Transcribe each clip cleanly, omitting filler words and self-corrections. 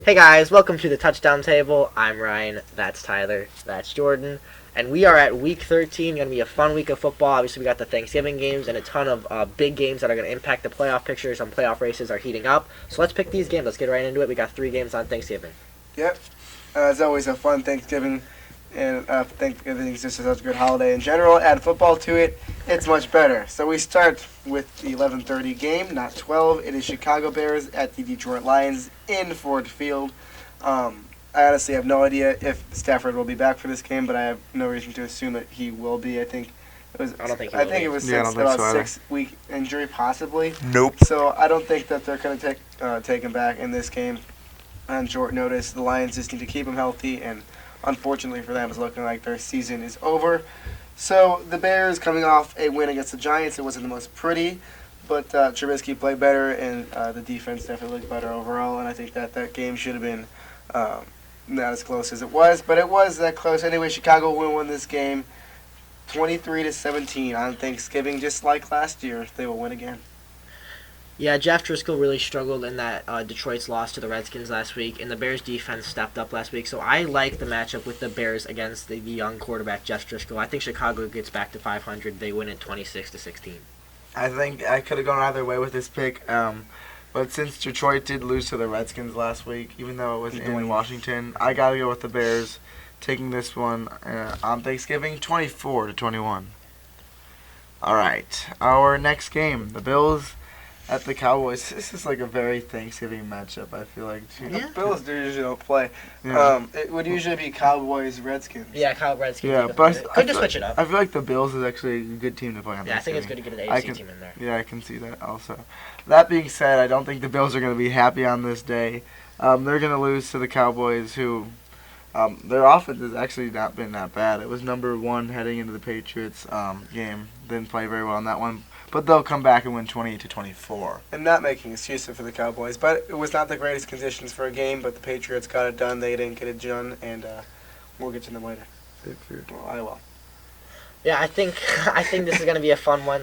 Hey guys, welcome to the Touchdown Table. I'm Ryan, that's Tyler, that's Jordan, and we are at Week 13. Going to be a fun week of football. Obviously, we got the Thanksgiving games and a ton of big games that are going to impact the playoff picture. Some playoff races are heating up. So let's pick these games. Let's get right into it. We got 3 games on Thanksgiving. Yep. It's always a fun Thanksgiving, and Thanksgiving is just such a good holiday in general. Add football to it, it's much better. So we start with the 11:30 game, not 12. It is Chicago Bears at the Detroit Lions in Ford Field. I honestly have no idea if Stafford will be back for this game, but I have no reason to assume that he will be. I think I don't think he I will think be. it was Yeah, I don't think about so either. 6-week injury, possibly. Nope. So I don't think that they're going to take him back in this game on short notice. The Lions just need to keep him healthy, and unfortunately for them, it's looking like their season is over. So the Bears coming off a win against the Giants. It wasn't the most pretty, but Trubisky played better, and the defense definitely looked better overall. And I think that game should have been not as close as it was, but it was that close anyway. Chicago will win this game 23-17 on Thanksgiving, just like last year. They will win again. Yeah, Jeff Driscoll really struggled in that Detroit's loss to the Redskins last week, and the Bears' defense stepped up last week. So I like the matchup with the Bears against the young quarterback Jeff Driscoll. I think Chicago gets back to 500. They win it 26-16. I think I could have gone either way with this pick, but since Detroit did lose to the Redskins last week, even though it was in Washington, I gotta go with the Bears, taking this one on Thanksgiving, 24-21. All right, our next game, the Bills at the Cowboys. This is like a very Thanksgiving matchup, I feel like. Too. Yeah. The Bills usually don't play. Yeah. It would usually be Cowboys, Redskins. Yeah, Kyle Redskins. Yeah, but Good to switch it up. I feel like the Bills is actually a good team to play on Yeah, I think it's Thanksgiving. good to get an AFC team in there. Yeah, I can see that also. That being said, I don't think the Bills are going to be happy on this day. They're going to lose to the Cowboys, who their offense has actually not been that bad. It was number 1 heading into the Patriots game. Didn't play very well in that one, but they'll come back and win 28-24. And not making excuses for the Cowboys, but it was not the greatest conditions for a game, but the Patriots got it done. They didn't get it done, and we'll get to them later. Well, I will. Yeah, I think this is going to be a fun one.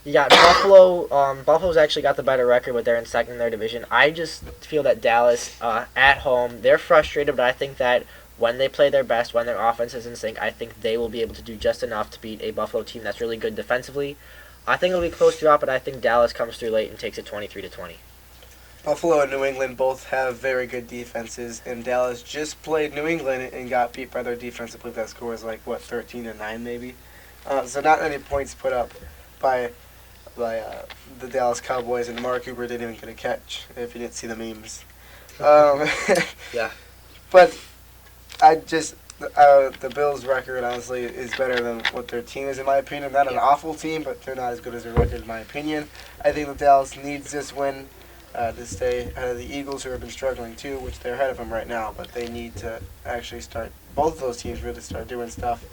You got Buffalo. Buffalo's actually got the better record, but they're in second in their division. I just feel that Dallas, at home, they're frustrated, but I think that when they play their best, when their offense is in sync, I think they will be able to do just enough to beat a Buffalo team that's really good defensively. I think it'll be close throughout, but I think Dallas comes through late and takes it 23-20. Buffalo and New England both have very good defenses, and Dallas just played New England and got beat by their defense. I believe that score was like, 13-9 maybe? So not any points put up by the Dallas Cowboys, and Mark Cooper didn't even get a catch, if you didn't see the memes. Yeah. But the Bills' record, honestly, is better than what their team is, in my opinion. Not an awful team, but they're not as good as their record, in my opinion. I think that Dallas needs this win to stay ahead of the Eagles, who have been struggling too, which they're ahead of them right now, but they need to actually start, both of those teams really start doing stuff.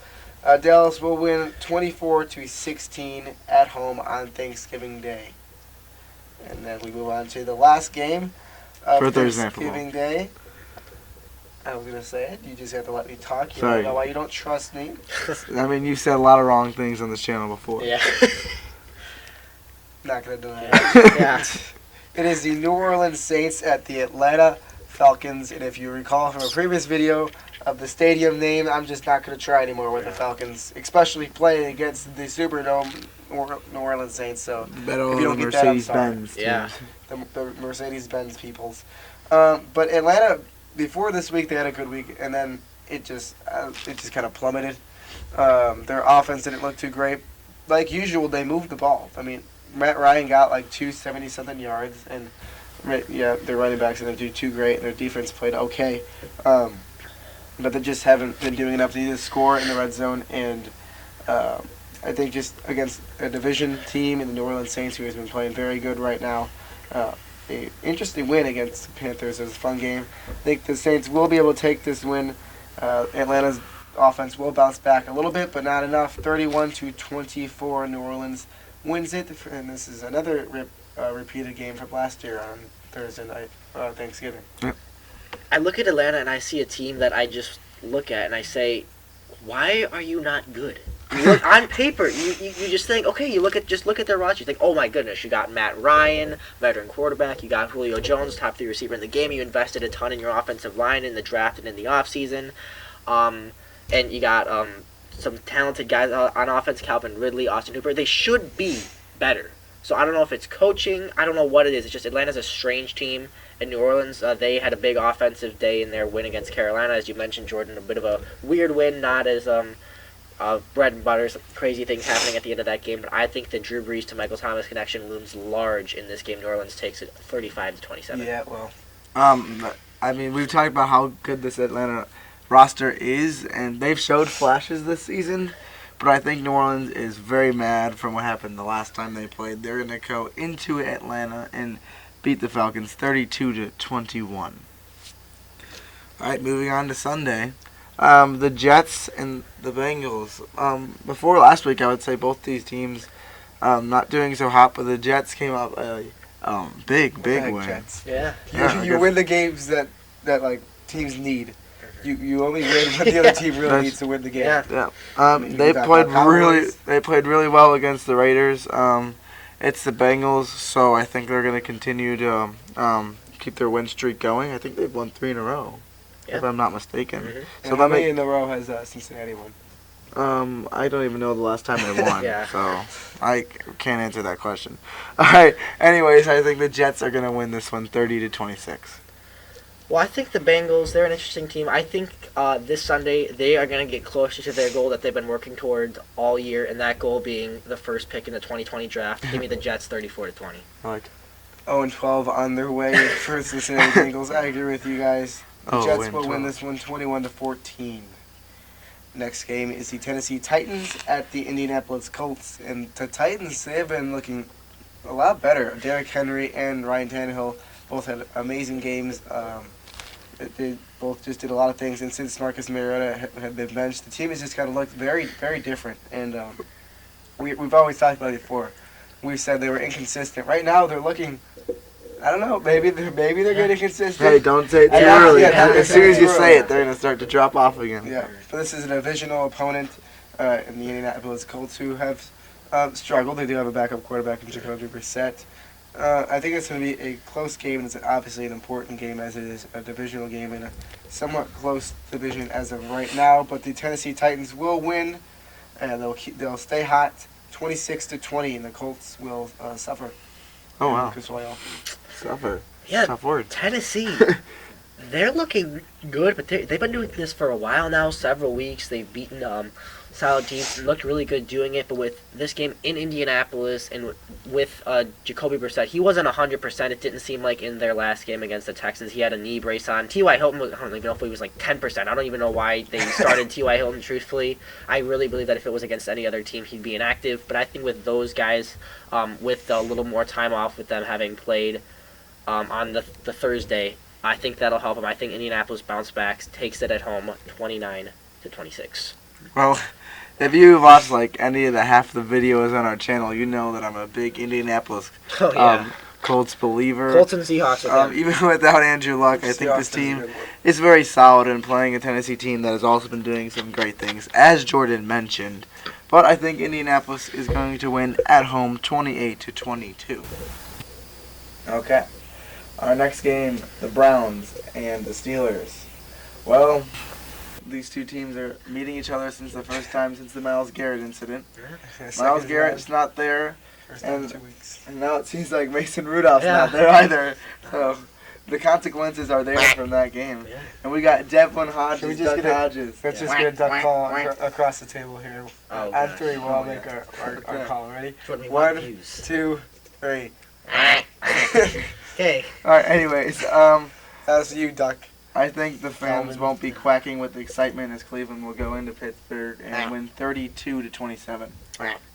Dallas will win 24-16 at home on Thanksgiving Day. And then we move on to the last game of For Thursday Night Thanksgiving Day. I was going to say it. You just have to let me talk. You Sorry. don't know why you don't trust me. I mean, you've said a lot of wrong things on this channel before. Yeah. Not going to deny it. Yeah. It is the New Orleans Saints at the Atlanta Falcons. And if you recall from a previous video of the stadium name, I'm just not going to try anymore with the Falcons, especially playing against the Superdome New Orleans Saints. So Better if you don't than get that, I'm sorry. Mercedes-Benz. Yeah. The Mercedes-Benz peoples. But Atlanta, before this week, they had a good week, and then it just kind of plummeted. Their offense didn't look too great. Like usual, they moved the ball. I mean, Matt Ryan got like 270-something yards, and their running backs didn't do too great. Their defense played okay, but they just haven't been doing enough to either score in the red zone. And I think just against a division team in the New Orleans Saints, who has been playing very good right now, an interesting win against the Panthers. It was a fun game. I think the Saints will be able to take this win. Atlanta's offense will bounce back a little bit, but not enough. 31-24, New Orleans wins it, and this is another repeated game from last year on Thursday night, Thanksgiving. I look at Atlanta and I see a team that I just look at and I say, why are you not good? On paper, you just think, okay, you look at their roster, you think, oh my goodness, you got Matt Ryan, veteran quarterback, you got Julio Jones, top 3 receiver in the game, you invested a ton in your offensive line in the draft and in the offseason, and you got some talented guys on offense, Calvin Ridley, Austin Hooper. They should be better. So I don't know if it's coaching, I don't know what it is. It's just Atlanta's a strange team. In New Orleans, they had a big offensive day in their win against Carolina, as you mentioned, Jordan. A bit of a weird win, not as bread and butter, some crazy things happening at the end of that game. But I think the Drew Brees to Michael Thomas connection looms large in this game. New Orleans takes it 35-27. Yeah, well. I mean, we've talked about how good this Atlanta roster is, and they've showed flashes this season. But I think New Orleans is very mad from what happened the last time they played. They're going to go into Atlanta and beat the Falcons 32-21. All right, moving on to Sunday. The Jets and the Bengals. Before last week, I would say both these teams not doing so hot, but the Jets came up a big win. Jets. Yeah. You win the games that like teams need. You only win what the other team really needs to win the game. Yeah. They played really well against the Raiders. It's the Bengals, so I think they're going to continue to keep their win streak going. I think they've won 3 in a row, if I'm not mistaken. Mm-hmm. So how many in a row has Cincinnati won? I don't even know the last time they won, Yeah. so I can't answer that question. All right. Anyways, I think the Jets are going to win this one 30-26. Well, I think the Bengals, they're an interesting team. I think this Sunday they are going to get closer to their goal that they've been working toward all year, and that goal being the first pick in the 2020 draft. Give me the Jets 34-20. I like it. 0-12 on their way for Cincinnati Bengals. I agree with you guys. The Jets will win this one 21-14. Next game is the Tennessee Titans at the Indianapolis Colts. And the Titans, they have been looking a lot better. Derrick Henry and Ryan Tannehill both had amazing games. They both just did a lot of things. And since Marcus Mariota had been benched, the team has just kind of looked very, very different. And we've always talked about it before. We've said they were inconsistent. Right now, they're looking... I don't know. Maybe they're getting consistent. Hey, don't say it too early. As soon as you say it, they're going to start to drop off again. Yeah. But this is a divisional opponent in the Indianapolis Colts who have struggled. They do have a backup quarterback in Jacoby Brissett. I think it's going to be a close game. It's obviously an important game as it is a divisional game in a somewhat close division as of right now. But the Tennessee Titans will win, and they'll stay hot, 26-20, and the Colts will suffer. Oh wow! Suffer. Yeah. Tough word. Tennessee. They're looking good, but they've been doing this for a while now, several weeks. They've beaten solid teams, looked really good doing it, but with this game in Indianapolis and with Jacoby Brissett, he wasn't 100%. It didn't seem like in their last game against the Texans. He had a knee brace on. T.Y. Hilton, I don't even know if he was like 10%. I don't even know why they started T.Y. Hilton, truthfully. I really believe that if it was against any other team, he'd be inactive. But I think with those guys, with a little more time off with them having played on the Thursday, I think that'll help him. I think Indianapolis bounce back, takes it at home, 29-26. Well, if you've watched like any of the half the videos on our channel, you know that I'm a big Indianapolis Colts believer. Colts and Seahawks. Even without Andrew Luck, I think this team is very solid in playing a Tennessee team that has also been doing some great things, as Jordan mentioned. But I think Indianapolis is going to win at home 28-22. Okay. Our next game, the Browns and the Steelers. Well, these two teams are meeting each other since the first time since the Myles Garrett incident. Myles Garrett's not there, and now it seems like Mason Rudolph's not there either. So the consequences are there from that game. And we got Devlin Hodges, Duck Hodges. Let's just get a duck call across the table here. At 3, we'll all make our call. Ready? 1, 2, 3. Okay. All right. Anyways, that's you, Duck. I think the fans won't be quacking with excitement as Cleveland will go into Pittsburgh and win 32-27.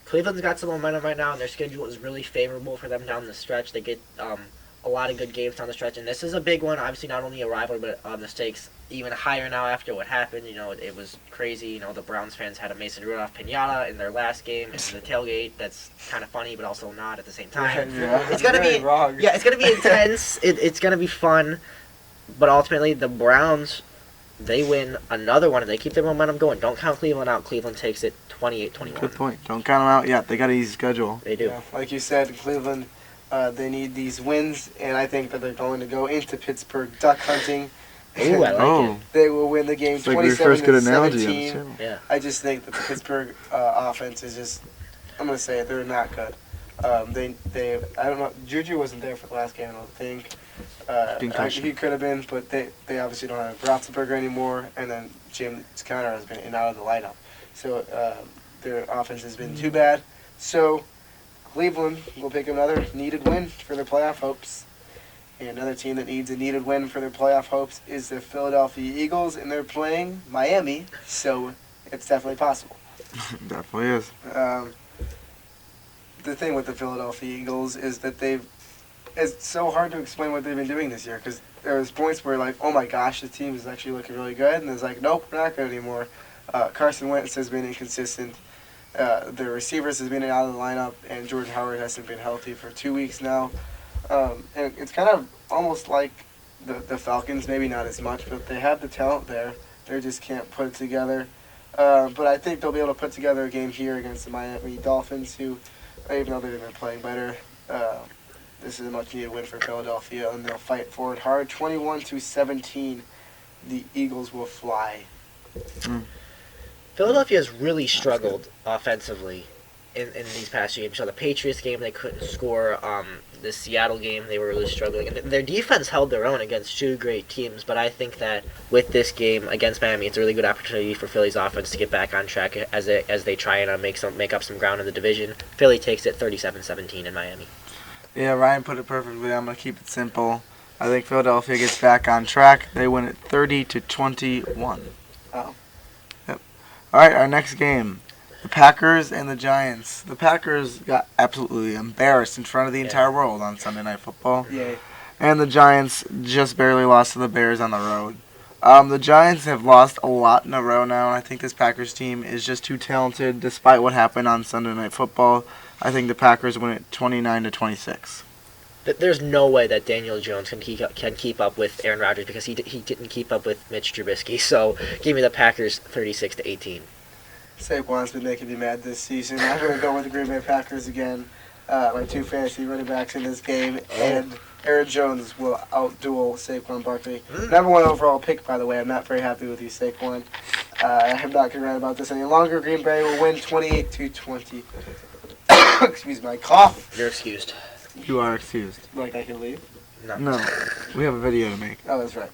Cleveland's got some momentum right now, and their schedule is really favorable for them down the stretch. They get a lot of good games down the stretch, and this is a big one. Obviously, not only a rivalry, but the stakes even higher now after what happened. You know, it was crazy. You know, the Browns fans had a Mason Rudolph pinata in their last game in the tailgate. That's kind of funny, but also not at the same time. It's gonna be it's gonna be intense. It's gonna be fun, but ultimately the Browns They win another one, and they keep their momentum going. Don't count Cleveland out. Cleveland takes it 28-21. Good point. Don't count them out yet. They got an easy schedule. They do. Yeah, like you said, Cleveland, they need these wins, and I think that they're going to go into Pittsburgh duck hunting. Ooh, I like it. They will win the game It's like your first good analogy on this 27-17. channel. Yeah. I just think that the Pittsburgh offense is just, I'm going to say it, they're not good. I don't know, Juju wasn't there for the last game, I don't think. Concussion. He could have been, but they obviously don't have Roethlisberger anymore, and then James Conner has been in and out of the lineup. So their offense has been too bad. So Cleveland will pick another needed win for their playoff hopes. And another team that needs a needed win for their playoff hopes is the Philadelphia Eagles, and they're playing Miami, so it's definitely possible. Definitely is. The thing with the Philadelphia Eagles is that it's so hard to explain what they've been doing this year, because there was points where like, oh my gosh, the team is actually looking really good, and it's like, nope, we're not good anymore. Carson Wentz has been inconsistent. The receivers has been out of the lineup, and Jordan Howard hasn't been healthy for 2 weeks now. And it's kind of almost like the Falcons, maybe not as much, but they have the talent there. They just can't put it together. But I think they'll be able to put together a game here against the Miami Dolphins, who, even though they've been playing better, this is a much-needed win for Philadelphia, and they'll fight for it hard. 21-17, the Eagles will fly. Philadelphia has really struggled offensively in these past games. So the Patriots game, they couldn't score. The Seattle game, they were really struggling. And their defense held their own against two great teams, but I think that with this game against Miami, it's a really good opportunity for Philly's offense to get back on track as they try and make up some ground in the division. Philly takes it 37-17 in Miami. Yeah, Ryan put it perfectly. I'm going to keep it simple. I think Philadelphia gets back on track. They win it 30-21. Oh. Yep. All right, our next game. The Packers and the Giants. The Packers got absolutely embarrassed in front of the entire world on Sunday Night Football. Yay. And the Giants just barely lost to the Bears on the road. The Giants have lost a lot in a row now, and I think this Packers team is just too talented despite what happened on Sunday Night Football. I think the Packers win it 29-26. There's no way that Daniel Jones can keep up with Aaron Rodgers, because he didn't keep up with Mitch Trubisky. So give me the Packers 36-18. Saquon's been making me mad this season. I'm going to go with the Green Bay Packers again. My two fantasy running backs in this game, and Aaron Jones will outduel Saquon Barkley. Number one overall pick, by the way. I'm not very happy with you, Saquon. I'm not going to write about this any longer. Green Bay will win 28-20. Excuse my cough. You're excused. You are excused. Like I can leave? No, we have a video to make. Oh, that's right.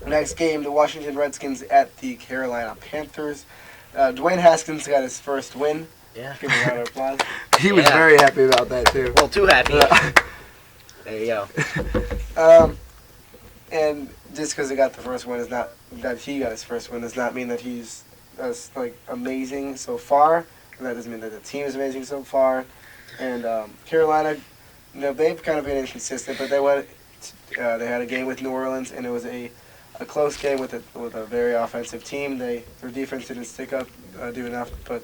Next game, the Washington Redskins at the Carolina Panthers. Dwayne Haskins got his first win. Yeah. Give me a round of applause. He was very happy about that, too. Well, too happy. There you go. And just because he got the first win is not that he got his first win does not mean that he's amazing so far. And that doesn't mean that the team is amazing so far. And Carolina, they've kind of been inconsistent, but they had a game with New Orleans, and it was a close game with a very offensive team. Their defense didn't stick up, do enough, but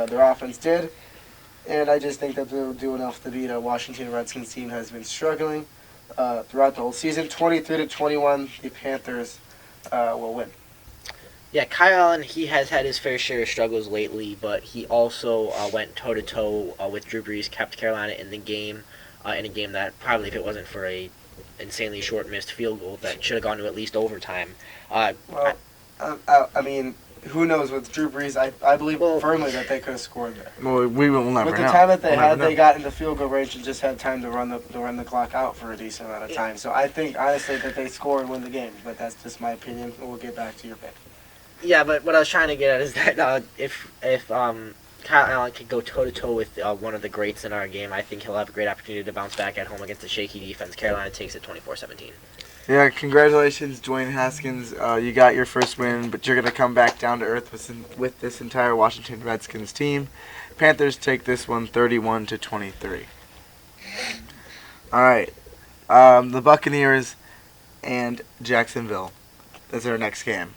their offense did. And I just think that they'll do enough to beat a Washington Redskins team that has been struggling throughout the whole season. 23-21, the Panthers will win. Yeah, Kyle Allen, he has had his fair share of struggles lately, but he also went toe-to-toe with Drew Brees, kept Carolina in the game, in a game that probably, if it wasn't for a insanely short missed field goal, that should have gone to at least overtime. I mean, who knows with Drew Brees? I believe firmly that they could have scored there. Well, we will never know. With the time that they had, they got into field goal range and just had time to run the clock out for a decent amount of time. So I think, honestly, that they score and win the game. But that's just my opinion. We'll get back to your pick. Yeah, but what I was trying to get at is that if Kyle Allen can go toe-to-toe with one of the greats in our game, I think he'll have a great opportunity to bounce back at home against a shaky defense. Carolina takes it 24-17. Yeah, congratulations, Dwayne Haskins. You got your first win, but you're going to come back down to earth with this entire Washington Redskins team. Panthers take this one 31-23. All right, the Buccaneers and Jacksonville. That's our next game.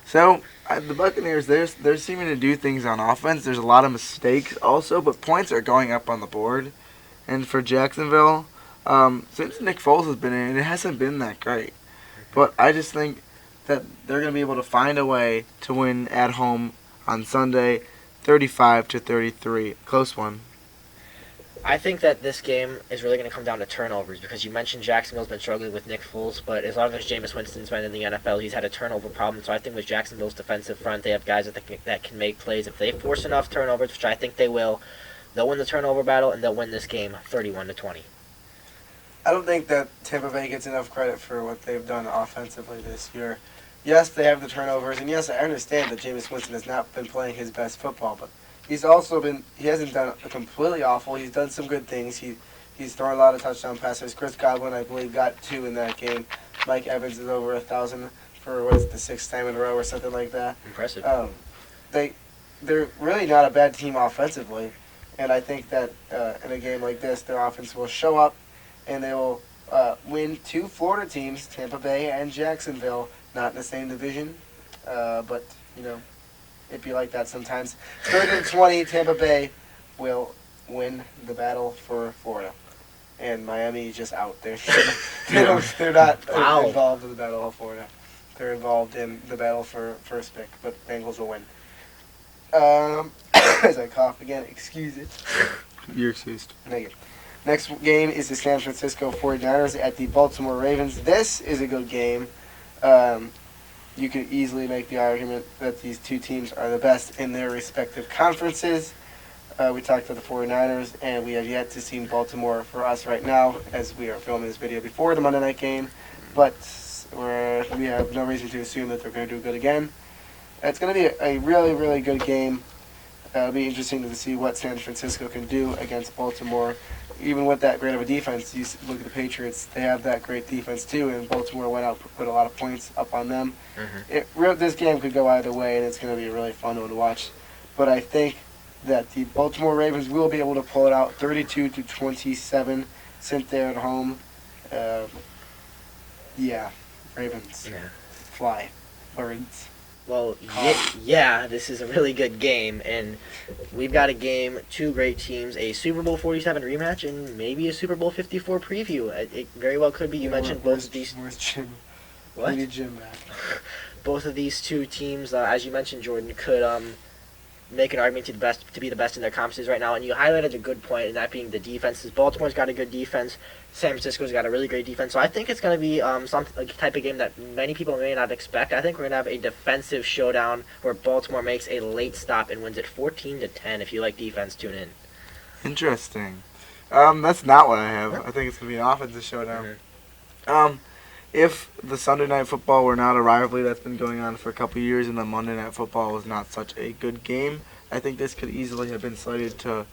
So, the Buccaneers, they're seeming to do things on offense. There's a lot of mistakes also, but points are going up on the board. And for Jacksonville, since Nick Foles has been in, it hasn't been that great. But I just think that they're going to be able to find a way to win at home on Sunday, 35-33. Close one. I think that this game is really going to come down to turnovers because you mentioned Jacksonville's been struggling with Nick Foles, but as long as Jameis Winston's been in the NFL, he's had a turnover problem. So I think with Jacksonville's defensive front, they have guys that can make plays. If they force enough turnovers, which I think they will, they'll win the turnover battle and they'll win this game 31-20. I don't think that Tampa Bay gets enough credit for what they've done offensively this year. Yes, they have the turnovers, and yes, I understand that Jameis Winston has not been playing his best football, but he hasn't done completely awful. He's done some good things. He's thrown a lot of touchdown passes. Chris Godwin, I believe, got 2 in that game. Mike Evans is over 1,000 for, the 6th time in a row or something like that. Impressive. They're really not a bad team offensively, and I think that in a game like this, their offense will show up, and they will win 2 Florida teams, Tampa Bay and Jacksonville, not in the same division, but, it'd be like that sometimes. 30-20, Tampa Bay will win the battle for Florida. And Miami is just out there. They're not involved in the battle of Florida. They're involved in the battle for first pick, but Bengals will win. As I cough again, excuse it. You're excused. Thank you. Next game is the San Francisco 49ers at the Baltimore Ravens. This is a good game. You could easily make the argument that these two teams are the best in their respective conferences. We talked about the 49ers, and we have yet to see Baltimore for us right now, as we are filming this video before the Monday night game. But we have no reason to assume that they're going to do good again. It's going to be a really, really good game. It'll be interesting to see what San Francisco can do against Baltimore. Even with that great of a defense, you look at the Patriots, they have that great defense too, and Baltimore went out put a lot of points up on them. This game could go either way, and it's going to be a really fun one to watch. But I think that the Baltimore Ravens will be able to pull it out 32-27 since they're at home. Ravens. Yeah. Fly. Birds. Well, this is a really good game, and we've got a game, 2 great teams, a Super Bowl 47 rematch, and maybe a Super Bowl 54 preview. It very well could be. You mentioned both of these. Where's Jim? What? We need Jim back. Both of these 2 teams, as you mentioned, Jordan, could make an argument to be the best in their conferences right now, and you highlighted a good point, and that being the defenses. Baltimore's got a good defense. San Francisco's got a really great defense. So I think it's going to be something like a type of game that many people may not expect. I think we're going to have a defensive showdown where Baltimore makes a late stop and wins it 14-10. If you like defense, tune in. Interesting. That's not what I have. I think it's going to be an offensive showdown. If the Sunday Night Football were not a rivalry that's been going on for a couple of years and the Monday Night Football was not such a good game, I think this could easily have been slated to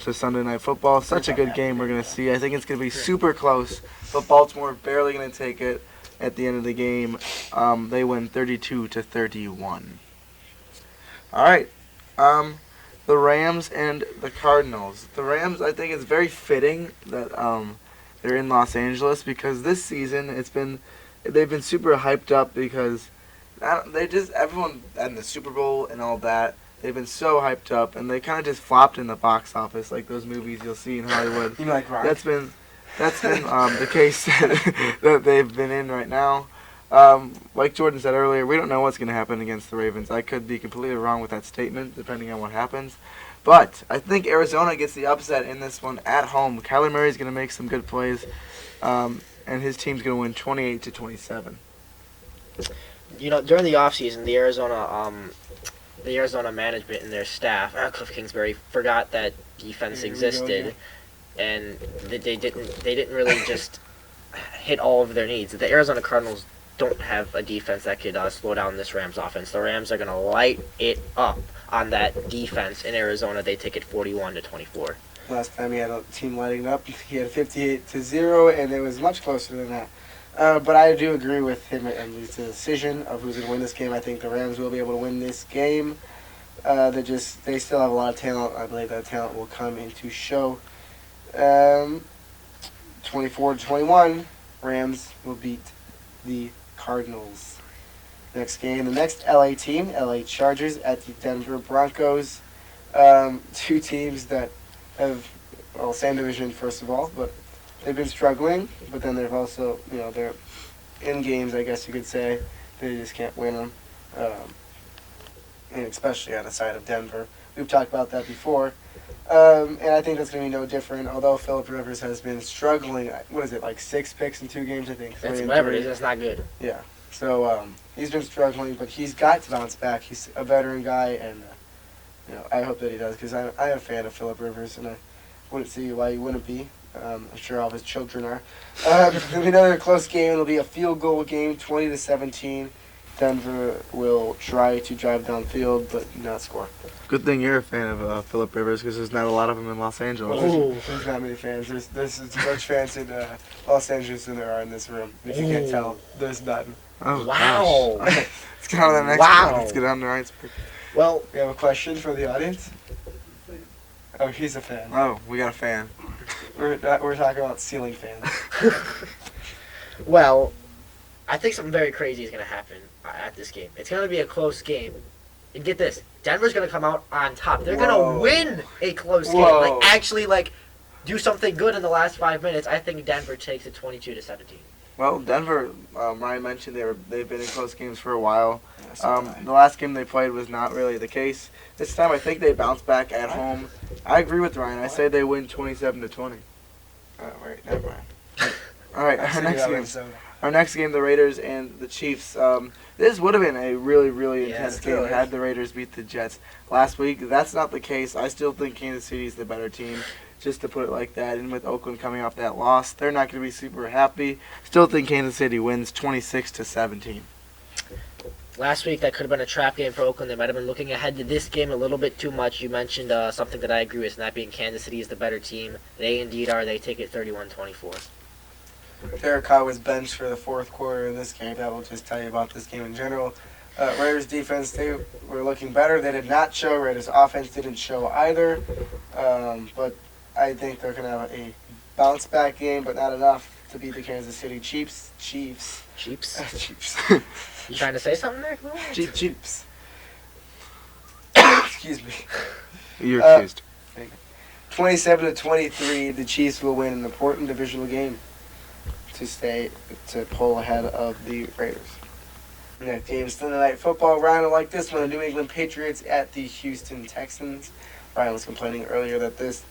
to Sunday Night Football. Such a good game we're going to see. I think it's going to be super close, but Baltimore barely going to take it at the end of the game. They win 32-31. All right. The Rams and the Cardinals. The Rams, I think it's very fitting that they're in Los Angeles because this season they've been super hyped up because everyone and the Super Bowl and all that, they've been so hyped up and they kind of just flopped in the box office like those movies you'll see in Hollywood. You like rock? That's been the case that they've been in right now. Like Jordan said earlier, we don't know what's going to happen against the Ravens. I could be completely wrong with that statement depending on what happens. But I think Arizona gets the upset in this one at home. Kyler Murray's going to make some good plays, and his team's going to win 28-27. During the offseason, the Arizona management and their staff, Cliff Kingsbury, forgot that defense existed, and they didn't really just hit all of their needs. The Arizona Cardinals don't have a defense that could slow down this Rams offense. The Rams are going to light it up on that defense in Arizona. They take it 41-24. Last time he had a team lighting up, he had 58-0, and it was much closer than that. But I do agree with him and the decision of who's going to win this game. I think the Rams will be able to win this game. They still have a lot of talent. I believe that talent will come into show. 24-21, Rams will beat the Cardinals. Next game, the next LA team, LA Chargers at the Denver Broncos. 2 teams that have, same division first of all, but they've been struggling. But then they've also, they're in games, I guess you could say. They just can't win them, and especially on the side of Denver. We've talked about that before. And I think that's going to be no different, although Phillip Rivers has been struggling. What is it, like 6 picks in 2 games, I think? That's whatever it is. That's not good. Yeah. So he's been struggling, but he's got to bounce back. He's a veteran guy, and I hope that he does, because I'm a fan of Phillip Rivers, and I wouldn't see why he wouldn't be. I'm sure all of his children are. It'll be another close game. It'll be a field goal game, 20-17. Denver will try to drive downfield, but not score. Good thing you're a fan of Phillip Rivers, because there's not a lot of them in Los Angeles. There's not many fans. There's as much fans in Los Angeles than there are in this room. If you can't tell, there's none. Oh, wow. Gosh. Let's get on to the next one. Let's get on to Ryan's pick. Well, we have a question for the audience. Oh, he's a fan. Oh, we got a fan. We're talking about ceiling fans. well, I think something very crazy is going to happen at this game. It's going to be a close game. And get this, Denver's going to come out on top. They're going to win a close game. Like, actually, do something good in the last 5 minutes. I think Denver takes it 22-17. Well, Denver, Ryan mentioned they've been in close games for a while. The last game they played was not really the case. This time I think they bounce back at home. I agree with Ryan. I say they win 27-20. Oh, wait, never mind. All right, our next game, the Raiders and the Chiefs. This would have been a really, really intense game had the Raiders beat the Jets last week. That's not the case. I still think Kansas City is the better team, just to put it like that. And with Oakland coming off that loss, they're not going to be super happy. Still think Kansas City wins 26-17. Last week, that could have been a trap game for Oakland. They might have been looking ahead to this game a little bit too much. You mentioned something that I agree with, and that being Kansas City is the better team. They indeed are. They take it 31-24. Derek Carr was benched for the 4th quarter of this game. That will just tell you about this game in general. Raiders defense, they were looking better. They did not show. Raiders offense didn't show either. But I think they're going to have a bounce back game, but not enough to beat the Kansas City Chiefs. Chiefs. You trying to say something there? Chiefs. Excuse me. You're accused. 27-23, the Chiefs will win an important divisional game to pull ahead of the Raiders. Next game is Sunday Night Football. Ryan will like this one. The New England Patriots at the Houston Texans. Ryan was complaining earlier that this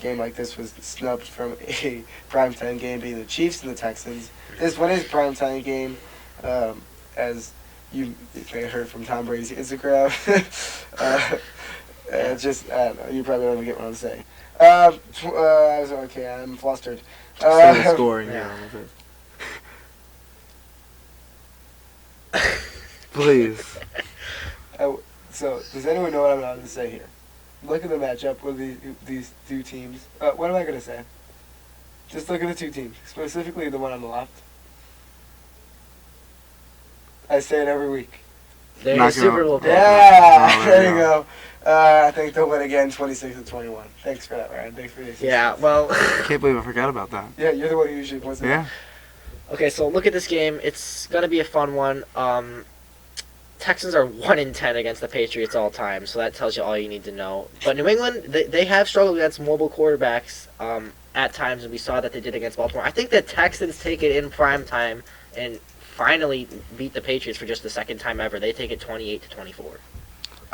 game like this was snubbed from a primetime game being the Chiefs and the Texans. This one is a primetime game, as you may have heard from Tom Brady's Instagram. It's just, I don't know, you probably don't even get what I'm saying. Okay, I'm flustered. Scoring here. Please. So, does anyone know what I'm about to say here? Look at the matchup with these two teams. What am I going to say? Just look at the two teams, specifically the one on the left. I say it every week. There's a Super Bowl. Yeah, there you go. I think they'll win again, 26-21. Thanks for that, Ryan. Thanks for this. Yeah, well. I can't believe I forgot about that. Yeah, you're the one who usually points it out. Yeah. Okay, so look at this game. It's going to be a fun one. Texans are 1-10 against the Patriots all time, so that tells you all you need to know. But New England, they have struggled against mobile quarterbacks at times, and we saw that they did against Baltimore. I think the Texans take it in prime time and finally beat the Patriots for just the second time ever. They take it 28-24.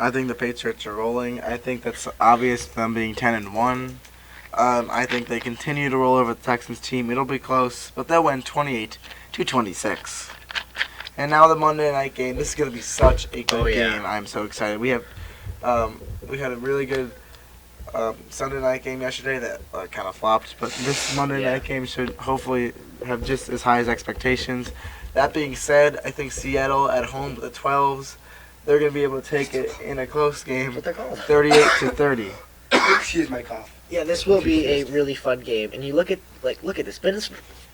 I think the Patriots are rolling. I think that's obvious, them being 10-1. I think they continue to roll over the Texans team. It'll be close, but they'll win 28-26. And now the Monday night game. This is going to be such a good game. I'm so excited. We had a really good Sunday night game yesterday that kind of flopped, but this Monday night game should hopefully have just as high as expectations. That being said, I think Seattle at home with the 12s, they're going to be able to take it in a close game, 38-30. Excuse my cough. Yeah, this will be a really fun game. And you look at this.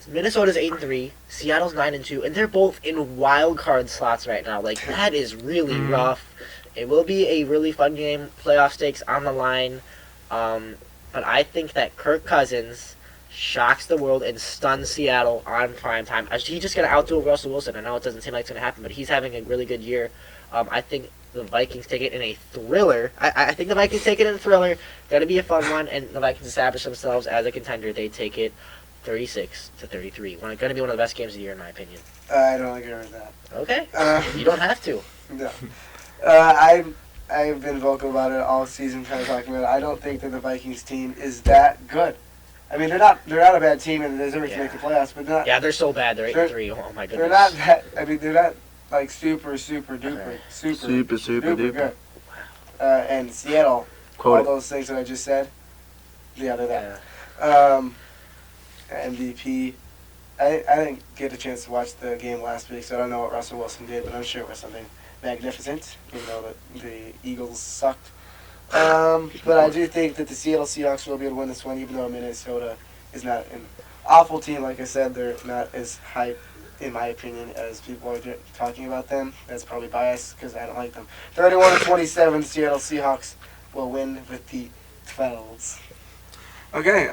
Minnesota's 8-3, Seattle's 9-2, and they're both in wild card slots right now. Like, that is really rough. It will be a really fun game. Playoff stakes on the line. But I think that Kirk Cousins shocks the world and stuns Seattle on prime time. He's just going to outdo Russell Wilson. I know it doesn't seem like it's going to happen, but he's having a really good year. I think the Vikings take it in a thriller. I think the Vikings take it in a thriller. Going to be a fun one, and the Vikings establish themselves as a contender. They take it 36-33. Going to be one of the best games of the year, in my opinion. I don't agree with that. Okay. You don't have to. No. I've been vocal about it all season, kind of talking about it. I don't think that the Vikings team is that good. I mean, they're not a bad team and they deserve to make the playoffs, but they're not. Yeah, they're so bad. They're 8-3. Oh my goodness. They're not that. I mean, they're not like super duper, super duper good. And Seattle, all those things that I just said. Yeah, they're that. Yeah. MVP. I didn't get a chance to watch the game last week, so I don't know what Russell Wilson did, but I'm sure it was something magnificent, even though the Eagles sucked. But I do think that the Seattle Seahawks will be able to win this one, even though Minnesota is not an awful team. Like I said, they're not as hype, in my opinion, as people are talking about them. That's probably biased because I don't like them. 31-27, Seattle Seahawks will win with the 12s. Okay,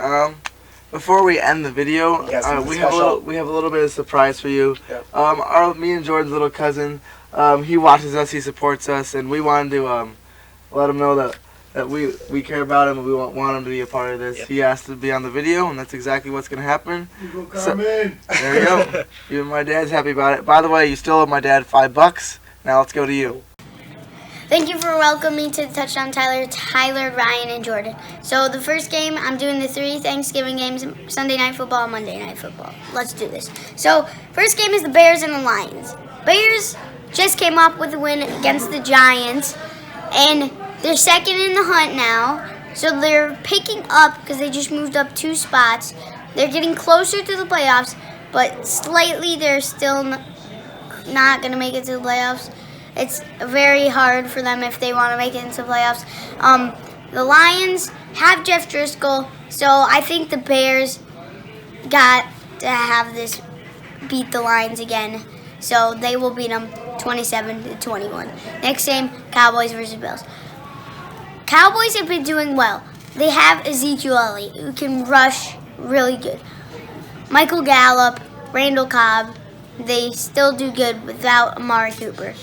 before we end the video, we have a little bit of surprise for you. Yep. Me and Jordan's little cousin, he watches us, he supports us, and we wanted to let him know that we care about him and we want him to be a part of this. Yep. He asked to be on the video, and that's exactly what's going to happen. There you go. Even my dad's happy about it. By the way, you still owe my dad $5. Now let's go to you. Thank you for welcoming me to the Touchdown Tyler, Ryan, and Jordan. So the first game, I'm doing the 3 Thanksgiving games, Sunday Night Football, Monday Night Football. Let's do this. So first game is the Bears and the Lions. Bears just came up with a win against the Giants, and they're second in the hunt now. So they're picking up because they just moved up 2 spots. They're getting closer to the playoffs, but slightly they're still not going to make it to the playoffs. It's very hard for them if they want to make it into the playoffs. The Lions have Jeff Driscoll, so I think the Bears got to have this beat the Lions again. So they will beat them 27-21. Next game, Cowboys versus Bills. Cowboys have been doing well. They have Ezekiel Elliott, who can rush really good. Michael Gallup, Randall Cobb, they still do good without Amari Cooper.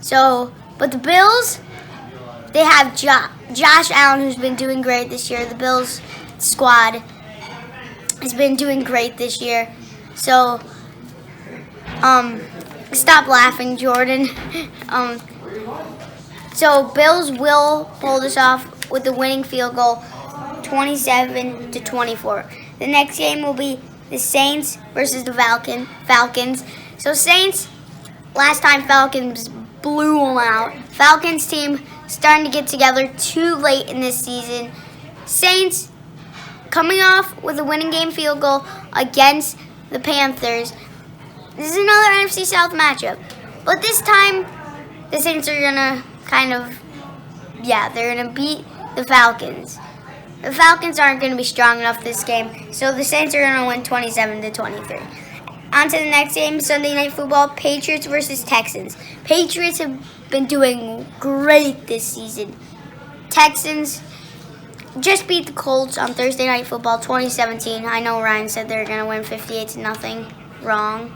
So, but the Bills, they have Josh Allen, who's been doing great this year. The Bills squad has been doing great this year. So, stop laughing, Jordan. So, Bills will pull this off with the winning field goal, 27-24. The next game will be the Saints versus the Falcons. So, Saints, last time Falcons blew them out. Falcons team starting to get together too late in this season. Saints coming off with a winning game field goal against the Panthers. This is another NFC South matchup. But this time, the Saints are going to they're going to beat the Falcons. The Falcons aren't going to be strong enough this game, so the Saints are going to win 27-23. On to the next game, Sunday Night Football, Patriots versus Texans. Patriots have been doing great this season. Texans just beat the Colts on Thursday Night Football, 2017. I know Ryan said they're going to win 58-0. Wrong.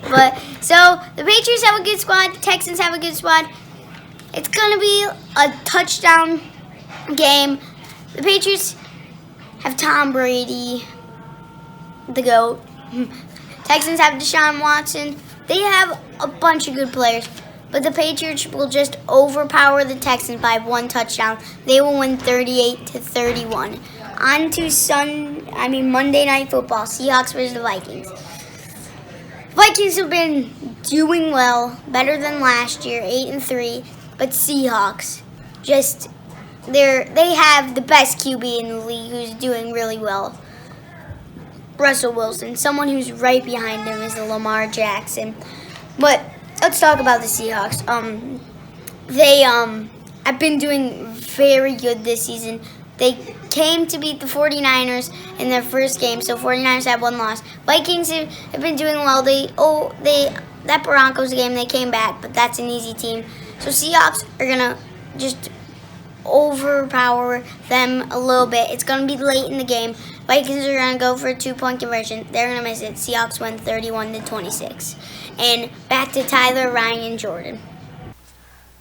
But so the Patriots have a good squad. The Texans have a good squad. It's going to be a touchdown game. The Patriots have Tom Brady, the GOAT. Texans have Deshaun Watson. They have a bunch of good players, but the Patriots will just overpower the Texans by 1 touchdown. They will win 38-31. On to Monday Night Football, Seahawks versus the Vikings. Vikings have been doing well, better than last year, 8-3, but Seahawks they have the best QB in the league who's doing really well. Russell Wilson. Someone who's right behind him is Lamar Jackson. But let's talk about the Seahawks. They have been doing very good this season. They came to beat the 49ers in their first game, so 49ers had 1 loss. Vikings have been doing well. That Broncos game, they came back, but that's an easy team. So Seahawks are going to just overpower them a little bit. It's going to be late in the game. Vikings are going to go for a 2-point conversion. They're going to miss it. Seahawks win 31-26. And back to Tyler, Ryan, and Jordan.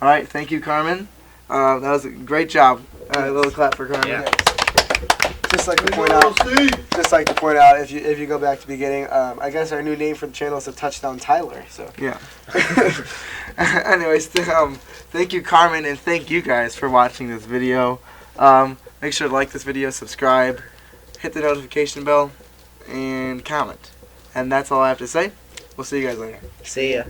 All right, thank you, Carmen. That was a great job. A little clap for Carmen. Yeah. just like to point out, if you go back to the beginning, I guess our new name for the channel is the Touchdown Tyler. So Yeah. Anyways, thank you, Carmen, and thank you guys for watching this video. Make sure to like this video, subscribe, hit the notification bell, and comment. And that's all I have to say. We'll see you guys later. See ya.